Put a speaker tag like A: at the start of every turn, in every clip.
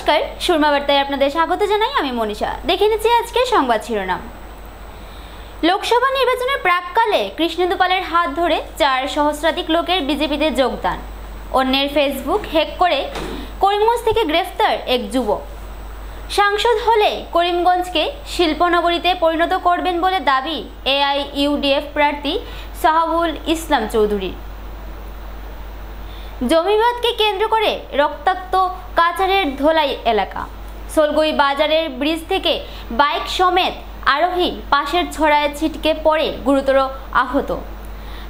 A: নমস্কার, সুরমা বার্তায় আপনাদের স্বাগত জানাই। আমি মনীষা। দেখে নিচ্ছি আজকের সংবাদ শিরোনাম। লোকসভা নির্বাচনের প্রাককালে কৃষ্ণেন্দু পালের হাত ধরে 4 সহস্রাধিক লোকের বিজেপিতে যোগদান। অন্যের ফেসবুক হ্যাক করে করিমগঞ্জ থেকে গ্রেফতার এক যুবক। সাংসদ হলে করিমগঞ্জকে শিল্পনগরীতে পরিণত করবেন বলে দাবি এআইইউডিএফ প্রার্থী সাহাবুল ইসলাম চৌধুরীর। জমিবাদকে কেন্দ্র করে রক্তাক্ত কাছাড়ের ধোলাই এলাকা। সোলগই বাজারের ব্রিজ থেকে বাইক সমেত আরোহী পাশের ছড়ায় ছিটকে পড়ে গুরুতর আহত।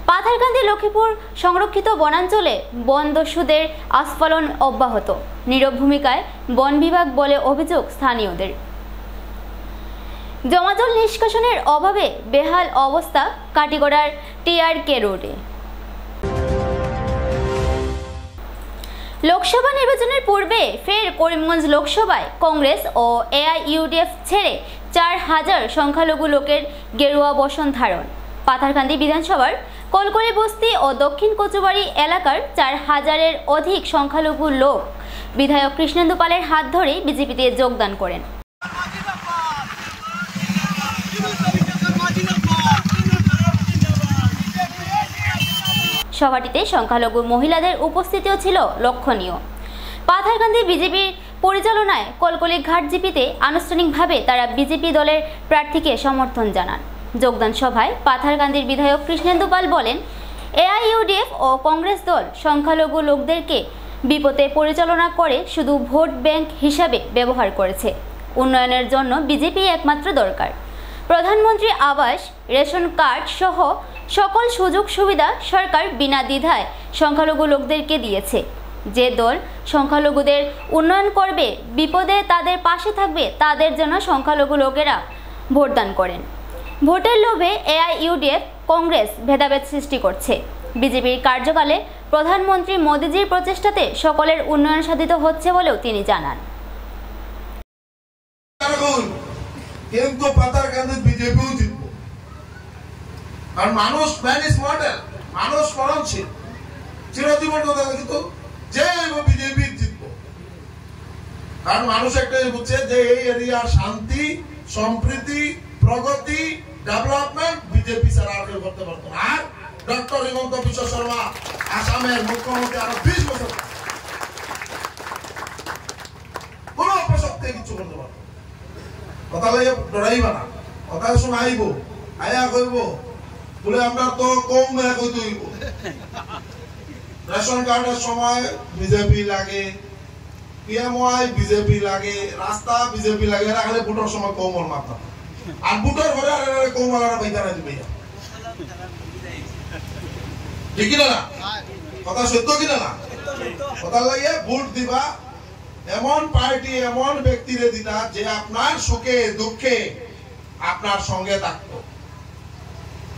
A: পাথারকান্দি লক্ষ্মীপুর সংরক্ষিত বনাঞ্চলে বন দস্যুদের আস্ফালন অব্যাহত। নীরব ভূমিকায় বন বিভাগ বলে অভিযোগ স্থানীয়দের। জমাজল নিষ্কাশনের অভাবে বেহাল অবস্থা কাটিগড়ার টিআরকে রোডে। লোকসভা নির্বাচনের পূর্বে ফের করিমগঞ্জ লোকসভায় কংগ্রেস ও এআইইউডিএফ ছেড়ে 4000 সংখ্যালঘু লোকের গেরুয়া বসন ধারণ। পাথারকান্দি বিধানসভার কলকলি বস্তি ও দক্ষিণ কচুবাড়ি এলাকার 4000-এর অধিক সংখ্যালঘু লোক বিধায়ক কৃষ্ণেন্দু পালের হাত ধরে বিজেপিতে যোগদান করেন। সভাটিতে সংখ্যালঘু মহিলাদের উপস্থিতিও ছিল লক্ষণীয়। পাথারকান্দি বিজেপির পরিচালনায় কলকলি ঘাট জিপিতে আনুষ্ঠানিকভাবে তারা বিজেপি দলের প্রার্থীকে সমর্থন জানান। যোগদান সভায় পাথারকান্দির বিধায়ক কৃষ্ণেন্দু পাল বলেন, এআইইউডিএফ ও কংগ্রেস দল সংখ্যালঘু লোকদেরকে বিপদে পরিচালনা করে শুধু ভোট ব্যাংক হিসাবে ব্যবহার করেছে। উন্নয়নের জন্য বিজেপি একমাত্র দরকার। প্রধানমন্ত্রী আবাস, রেশন কার্ড সহ সকল সুযোগ সুবিধা সরকার বিনা দ্বিধায় সংখ্যালঘু লোকদেরকে দিয়েছে। যে দল সংখ্যালঘুদের উন্নয়ন করবে, বিপদে তাদের পাশে থাকবে, তাদের জন্য সংখ্যালঘু লোকেরা ভোটদান করেন। ভোটের লোভে এআইইউডিএফ কংগ্রেস ভেদাভেদ সৃষ্টি করছে। বিজেপির কার্যকালে প্রধানমন্ত্রী মোদিজির প্রচেষ্টাতে সকলের উন্নয়ন সাধিত হচ্ছে বলেও তিনি জানান।
B: কিন্তু পাথারকান্দি বিজেপিও জিতবো, কারণ মানুষ ম্যানেজ মডেল, মানুষ মরণশীল, চিরজীবন কথা কিন্তু যে বিজেপি জিতবো, কারণ মানুষ একটাই বুঝছে যে এই এরিয়ার শান্তি, সম্প্রীতি, প্রগতি, ডেভেলপমেন্ট বিজেপি ছাড়া আর কেউ করতে পারতো না। আর ডক্টর হিমন্ত বিশ্ব শর্মা আসামের মুখ্যমন্ত্রী আরো 20 বছর কোন অপশক্তি কিছু করতে পারতো। কথা লাগে ডরাইবা না, কথা শোনাইব, আয়া কইব বলে আমরা তো কম নয় কই তুইব। রেশন কার্ডের সময় বিজেপি লাগে, পিএমওয়াই বিজেপি লাগে, রাস্তা বিজেপি লাগে, এরা খালি ভোটের সময় কমল মাথা, আর ভোটের ঘরে আর কৌমালারা পাইতা না দিবে। ঠিক কিনা না? কথা সত্য কিনা না? কথা লাগে ভোট দিবা এমন পার্টি, এমন ব্যক্তিরে দিতা যে আপনার সুখে দুঃখে আপনার সঙ্গে থাকতো,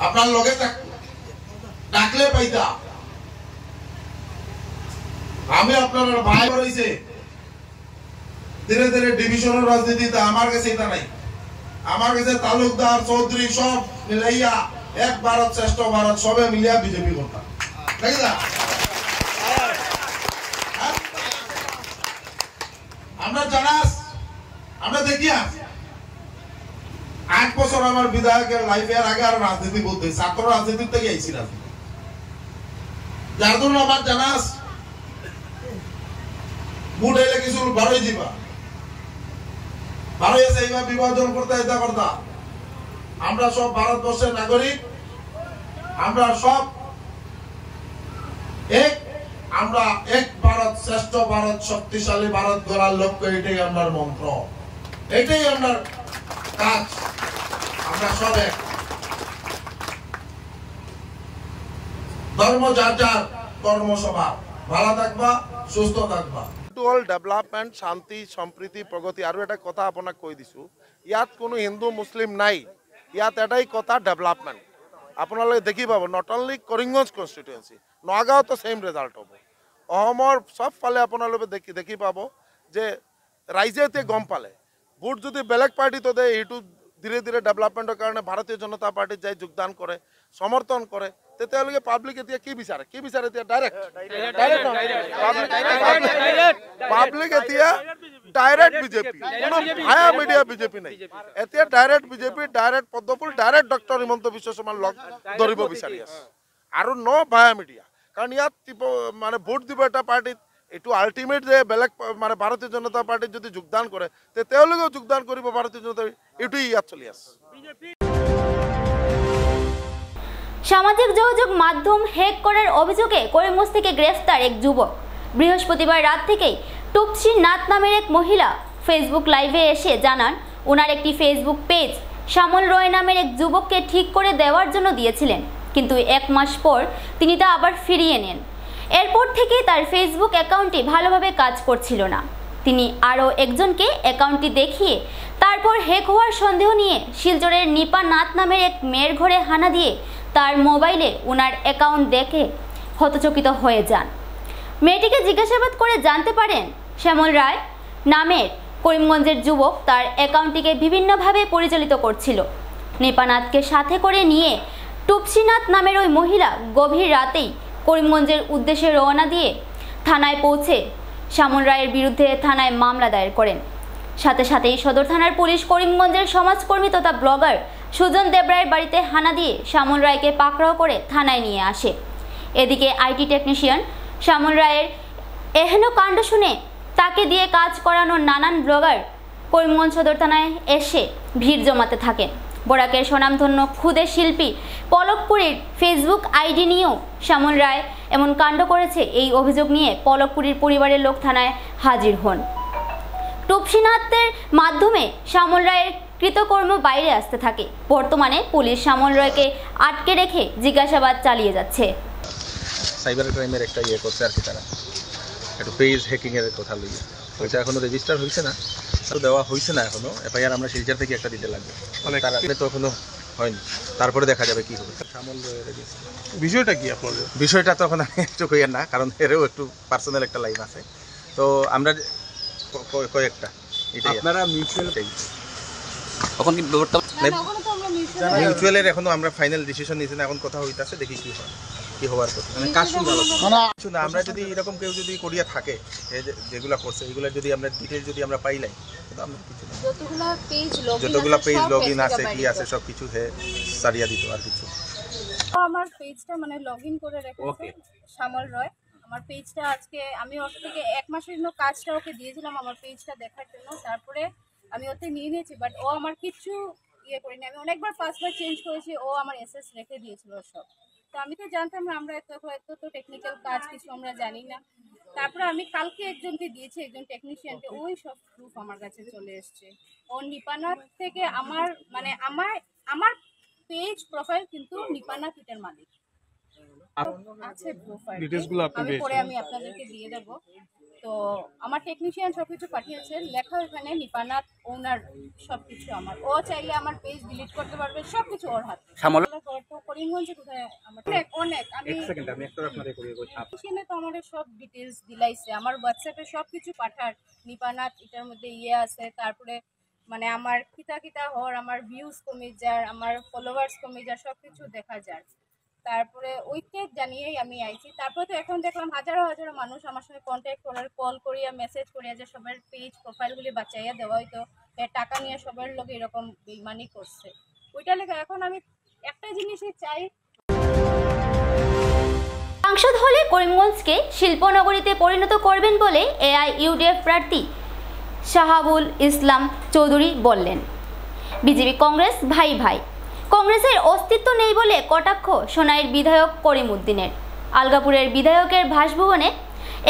B: আপনার লগে থাকতো, ডাকলে পাইতা। আমি আপনার ভাই রয়েছে, ধীরে ধীরে ডিভিশনের রাজনীতিতে আমার কাছে এটা নাই। আমার কাছে তালুকদার, চৌধুরী সব মিলাইয়া এক ভারত শ্রেষ্ঠ ভারত সবে মিলিয়া বিজেপি করতাম। ঠিক না? আমরা জানাস, আমরা দেখিয়া 8 বছর আমার বিধায়কের লাইফের আগে আর রাজনীতি বলতে ছাত্র রাজনীতি থেকে আইছি রাজনীতি, যার জন্য আমার জানাস বুট এলে কিছু বারোই দিবা, বারোই এসে এইভাবে বিভাজন করতে এটা করতা। আমরা সব ভারতবর্ষের নাগরিক, আমরা সব এক, আমরা এক ভারত শ্রেষ্ঠ ভারত, শক্তিশালী ভারত গড়ার লক্ষ্য, এটাই আমার মন্ত্র, এটাই আমার কাজ। আমরা সব এক, ধর্ম যার যার, কর্মসভা। ভালো থাকবা, সুস্থ থাকবা।
C: ডেভেলপমেন্ট, শান্তি, সম্প্রীতি, প্রগতি। আৰু এটা কথা আপোনাক কৈ দিছোঁ, ইয়াত কোনো হিন্দু মুছলিম নাই, ইয়াত এটাই কথা ডেভেলপমেণ্ট। আপোনালোকে দেখি পাব, নট অনলি কৰিমগঞ্জ কনষ্টিটুৱেঞ্চি, নগাঁৱতো ছেইম ৰেজাল্ট হ'ব। অসমৰ চবফালে আপোনালোকে দেখি পাব যে ৰাইজে এতিয়া গম পালে ভোট যদি বেলেগ পাৰ্টিতো দিয়ে, এইটো ধীৰে ধীৰে ডেভেলপমেণ্টৰ কাৰণে ভাৰতীয় জনতা পাৰ্টিত যাই যোগদান কৰে, সমৰ্থন কৰে। তেতিয়ালৈকে পাব্লিক এতিয়া কি বিচাৰে এতিয়া ডাইৰেক্ট পাব্লিক এতিয়া ডাইৰেক্ট বিজেপি, কোনো ভায়া মিডিয়া বিজেপি নাই, এতিয়া ডাইৰেক্ট বিজেপি, ডাইৰেক্ট পদ্মফুল, ডাইৰেক্ট ডক্টৰ হিমন্ত বিশ্ব শৰ্মাৰ লগ ধৰিব বিচাৰি আছে আৰু ভায়া মিডিয়া। কাৰণ ইয়াত মানে ভোট দিব এটা পাৰ্টিত, এইটো আল্টিমেট যে বেলেগ মানে ভাৰতীয় জনতা পাৰ্টিত যদি যোগদান কৰে তে তেওঁলোকেও যোগদান কৰিব ভাৰতীয় জনতা, এইটোই ইয়াত চলি আছে।
A: সামাজিক যোগাযোগ মাধ্যম হ্যাক করার অভিযোগে করিমগঞ্জ থেকে গ্রেফতার এক যুবক। বৃহস্পতিবার রাত থেকেই টুপসি নাথ নামের এক মহিলা ফেসবুক লাইভে এসে জানান ওনার একটি ফেসবুক পেজ শ্যামল রয় নামের এক যুবককে ঠিক করে দেওয়ার জন্য দিয়েছিলেন, কিন্তু 1 মাস পর তিনি তা আবার ফিরিয়ে নেন। এরপর থেকে তার ফেসবুক অ্যাকাউন্টটি ভালোভাবে কাজ করছিল না। তিনি আরও একজনকে অ্যাকাউন্টটি দেখিয়ে তারপর হ্যাক হওয়ার সন্দেহ নিয়ে শিলচরের নিপা নাথ নামের এক মেয়ের ঘরে হানা দিয়ে তার মোবাইলে ওনার অ্যাকাউন্ট দেখে হতচকিত হয়ে যান। মেয়েটিকে জিজ্ঞাসাবাদ করে জানতে পারেন শ্যামল রায় নামের করিমগঞ্জের যুবক তার অ্যাকাউন্টটিকে বিভিন্নভাবে পরিচালিত করছিল। নিপানাথকে সাথে করে নিয়ে টুপসিনাথ নামের ওই মহিলা গভীর রাতেই করিমগঞ্জের উদ্দেশ্যে রওনা দিয়ে থানায় পৌঁছে শ্যামল রায়ের বিরুদ্ধে থানায় মামলা দায়ের করেন। সাথে সাথেই সদর থানার পুলিশ করিমগঞ্জের সমাজকর্মী তথা ব্লগার সুজন দেবরায়ের বাড়িতে হানা দিয়ে শ্যামল রায়কে পাকড়াও করে থানায় নিয়ে আসে। এদিকে আইটি টেকনিশিয়ান শ্যামল রায়ের এহেন কাণ্ড শুনে তাকে দিয়ে কাজ করানো নানান ব্লগার করিমগঞ্জ সদর থানায় এসে ভিড় জমাতে থাকেন। বরাকের স্বনামধন্য ক্ষুদে শিল্পী পলকপুরীর ফেসবুক আইডি নিয়েও শ্যামল রায় এমন কাণ্ড করেছে, এই অভিযোগ নিয়ে পলকপুরীর পরিবারের লোক থানায় হাজির হন। টুপসিনাথের মাধ্যমে শ্যামল রায়ের কৃতকর্ম বাইরে আসতে থাকে। বর্তমানে পুলিশ শ্যামল রায়কে আটকে রেখে জিজ্ঞাসাবাদ চালিয়ে যাচ্ছে।
D: সাইবার ক্রাইমের একটা করছে আর কি, তারা একটু পেজ হ্যাকিংয়ের কথা লইয়া ওইটা এখনো রেজিস্টার হয়েছে না, দেওয়া হয়েছে না এখনো। এফআইআর আমরা শিলচর থেকে একটা দিতে লাগবে, মানে তারা তো এখনো হয়নি, তারপরে দেখা যাবে কি হবে। শ্যামল বিষয়টা কি আপনাদের? বিষয়টা তো এখন আমি একটু কইয়ার না, কারণ এরও একটু পার্সোনাল একটা লাইফ আছে। তো আমরা কয়েকটা আপনারা মিউচুয়াল এখন কি মিউচুয়ালের এখনো আমরা ফাইনাল ডিসিশন নিয়েছি না, এখন কথা হইতাছে, দেখি কি হয়, কি হওয়ার কথা। মানে কাজ শুরু কিছু না, আমরা যদি এরকম কেউ যদি করিয়া থাকে যেগুলা করছে এগুলা যদি আমরা ডিটেইলস যদি আমরা পাইলাই, আমরা কিছু না, যতগুলা পেজ লগইন আছে কি আছে সব কিছু সারিয়া দিত আর কিছু।
E: আমার পেজটা মানে লগইন করে রেখেছে শ্যামল রয়। আমার পেজটা আজকে আমি ওর থেকে 1 মাসের জন্য কাজটা ওকে দিয়েছিলাম আমার পেজটা দেখার জন্য, তারপরে আমি ওতে নিয়ে নিয়েছি, বাট ও আমার কিছু ইয়ে করিনি। আমি অনেকবার পাসওয়ার্ড চেঞ্জ করেছি, ও আমার এসএস রেখে দিয়েছিল সব। তো আমি তো জানতাম না, আমরা এত তো টেকনিক্যাল কাজ কিছু আমরা জানি না। তারপরে আমি কালকে একজনকে দিয়েছি, একজন টেকনিশিয়ানকে, ওই সব প্রুফ আমার কাছে চলে এসছে। ও নিপানাথ থেকে আমার মানে আমার পেজ প্রোফাইল কিন্তু নিপানাথ এটার মালিক আছে প্রোফাইল, পরে আমি আপনাদেরকে দিয়ে দেবো। তো আমার টেকনিশিয়ান সবকিছু পাঠিয়েছে, লেখা ওখানে নিপানাথ ওনার সবকিছু আমার। ও চাইলে আমার পেজ ডিলিট করতে পারবে, সবকিছু ওর হাতে। করিমগঞ্জে কোথায় আমার অনেক আমি তো আমাদের সব ডিটেলস দিলাইছে, আমার হোয়াটসঅ্যাপে সবকিছু পাঠার নিপানাথ এটার মধ্যে ইয়ে আছে। তারপরে মানে আমার কিতা হওয়ার, আমার ভিউজ কমে যার, আমার ফলোয়ার্স কমে যার, সবকিছু দেখা যায়। তারপরে ওইকে জানিয়েই আমি আইছি। তারপরে তো এখন দেখলাম হাজারো হাজারো মানুষ আমার সঙ্গে কন্ট্যাক্ট করার, কল করিয়া মেসেজ করিয়া যে সবার পেজ প্রোফাইলগুলি বাঁচাইয়া দেওয়া হয়তো টাকা নিয়ে সবার লোক এরকম বেইমানি করছে। ওইটা লেখা এখন আমি একটা জিনিসই চাই,
A: সাংসদ হলে করিমগঞ্জকে শিল্পনগরীতে পরিণত করবেন বলে এআইইউডিএফ প্রার্থী শাহাবুল ইসলাম চৌধুরী বললেন। বিজেপি কংগ্রেস ভাই ভাই, কংগ্রেসের অস্তিত্ব নেই বলে কটাক্ষ সোনাইয়ের বিধায়ক করিম উদ্দিনের। আলগাপুরের বিধায়কের বাসভবনে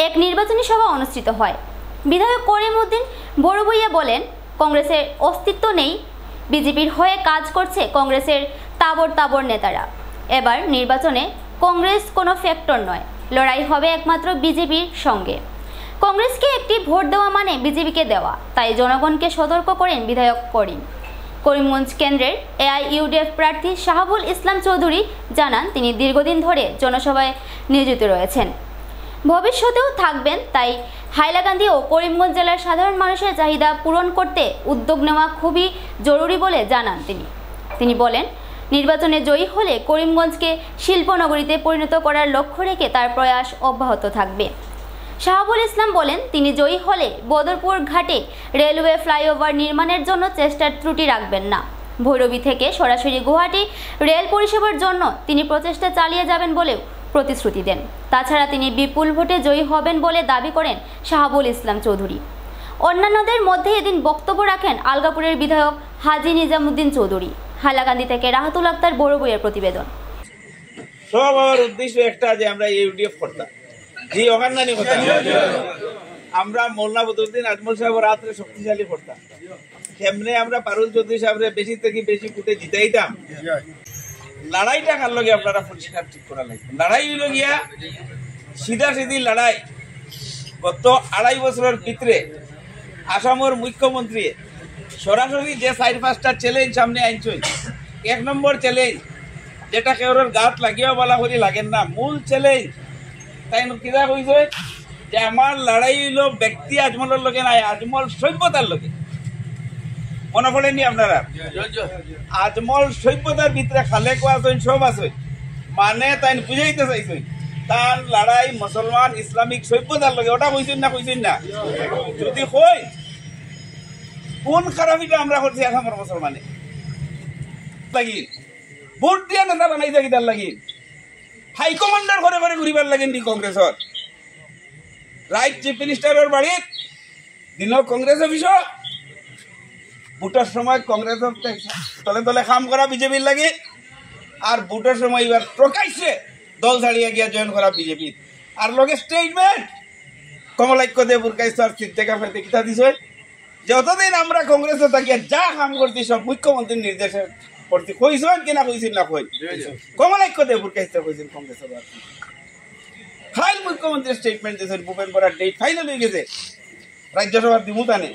A: এক নির্বাচনী সভা অনুষ্ঠিত হয়। বিধায়ক করিম উদ্দিন বড়বইয়া বলেন, কংগ্রেসের অস্তিত্ব নেই, বিজেপির হয়ে কাজ করছে কংগ্রেসের তাবর তাবর নেতারা। এবার নির্বাচনে কংগ্রেস কোনো ফ্যাক্টর নয়, লড়াই হবে একমাত্র বিজেপির সঙ্গে। কংগ্রেসকে একটি ভোট দেওয়া মানে বিজেপিকে দেওয়া, তাই জনগণকে সতর্ক করেন বিধায়ক করিম। করিমগঞ্জ কেন্দ্রের এআইইউডিএফ প্রার্থী শাহাবুল ইসলাম চৌধুরী জানান, তিনি দীর্ঘদিন ধরে জনসভায় নিয়োজিত রয়েছেন, ভবিষ্যতেও থাকবেন। তাই হাইলাকান্দি ও করিমগঞ্জ জেলার সাধারণ মানুষের চাহিদা পূরণ করতে উদ্যোগ নেওয়া খুবই জরুরি বলে জানান তিনি। বলেন, নির্বাচনে জয়ী হলে করিমগঞ্জকে শিল্পনগরীতে পরিণত করার লক্ষ্য রেখে তার প্রয়াস অব্যাহত থাকবে। শাহাবুল ইসলাম বলেন, তিনি জয়ী হলে বদরপুর ঘাটে রেলওয়ে ফ্লাইওভার নির্মাণের জন্য চেষ্টার ত্রুটি রাখবেন না। ভৈরবী থেকে সরাসরি গুয়াহাটি রেল পরিষেবার জন্য তিনি প্রচেষ্টা চালিয়ে যাবেন বলেও প্রতিশ্রুতি দেন। তাছাড়া তিনি বিপুল ভোটে জয়ী হবেন বলে দাবি করেন শাহাবুল ইসলাম চৌধুরী। অন্যান্যদের মধ্যে এদিন বক্তব্য রাখেন আলগাপুরের বিধায়ক হাজী নিজামুদ্দিন চৌধুরী। হাইলাকান্দি থেকে রাহাতুল আক্তার বড় বইয়ের প্রতিবেদন।
F: সব আমার উদ্দেশ্য একটা যে আমরা ইউডিএফ করতাম, জি ওখানে কথা আমরা মোল্লা বদরুদ্দিন আজমল সাহেব রাত্রে শক্তিশালী করতাম, কেমনে আমরা পারুল চৌধুরী সাহেবের বেশি থেকে বেশি ফুটে জিতাইতাম। লড়াইটা কার লগে আপনারা পরিষ্কার ঠিক করা লাগবে। লড়াই হইল গিয়া সিধা সিধি লড়াই। গত 2.5 বছরের ভিতরে আসামের মুখ্যমন্ত্রী সরাসরি যে 4-5টা চ্যালেঞ্জ সামনে আনছেন, 1 নম্বর চ্যালেঞ্জ যেটা কেউর গাত লাগিয়েও বলা করি লাগেন না, মূল চ্যালেঞ্জ তাই কিনা কইছে যে আমার লড়াই হইল ব্যক্তি আজমলের লগে নাই, আজমল সভ্যতার লগে। মনে পড়েনি আপনারা? আজমল সভ্যতার ভিতরে খালে কোয়া আছেন, সব আছে, মানে তাই বুঝাইতে চাইছেন তার লড়াই মুসলমান ইসলামিক সভ্যতার লগে। ওটা কইছেন না? কইছেন না? যদি কই কোন খারাপিটা আমরা করছি আসামের মুসলমানে লাগি ভোট দিয়া নেতা বানাই থাকি, তার লাগি হাইকমান্ডার ঘরে ঘরে ঘুরিবার লাগেন নি কংগ্রেসর। রাইট চিফ মিনিস্টারের বাড়িত দিন কংগ্রেস অফিস, ভোটের সময় কংগ্রেস তলে তলে কাম করা বিজেপির লাগে, আর ভোটের সময় এবার প্রকাশ্যে দল ছাড়িয়ে গিয়া জয়েন করা বিজেপির। আর লগে স্টেটমেন্ট কমলাক্য দে বুরকাইছ আর চিত্তেকা ফেতে কিতা দিছে, যতদিন আমরা কংগ্রেসে থাকিয়া যা কাম করছি সব মুখ্যমন্ত্রীর নির্দেশে করতে কইছেন কিনা কইছেন না কই কমলাক্য দে বুরকাইছ কইছেন কংগ্রেসের ফাইল মুখ্যমন্ত্রীর স্টেটমেন্ট দিয়েছেন, ভূপেন বরার ডেট ফাইনাল হয়ে গেছে, রাজ্যসভার দিমুতানে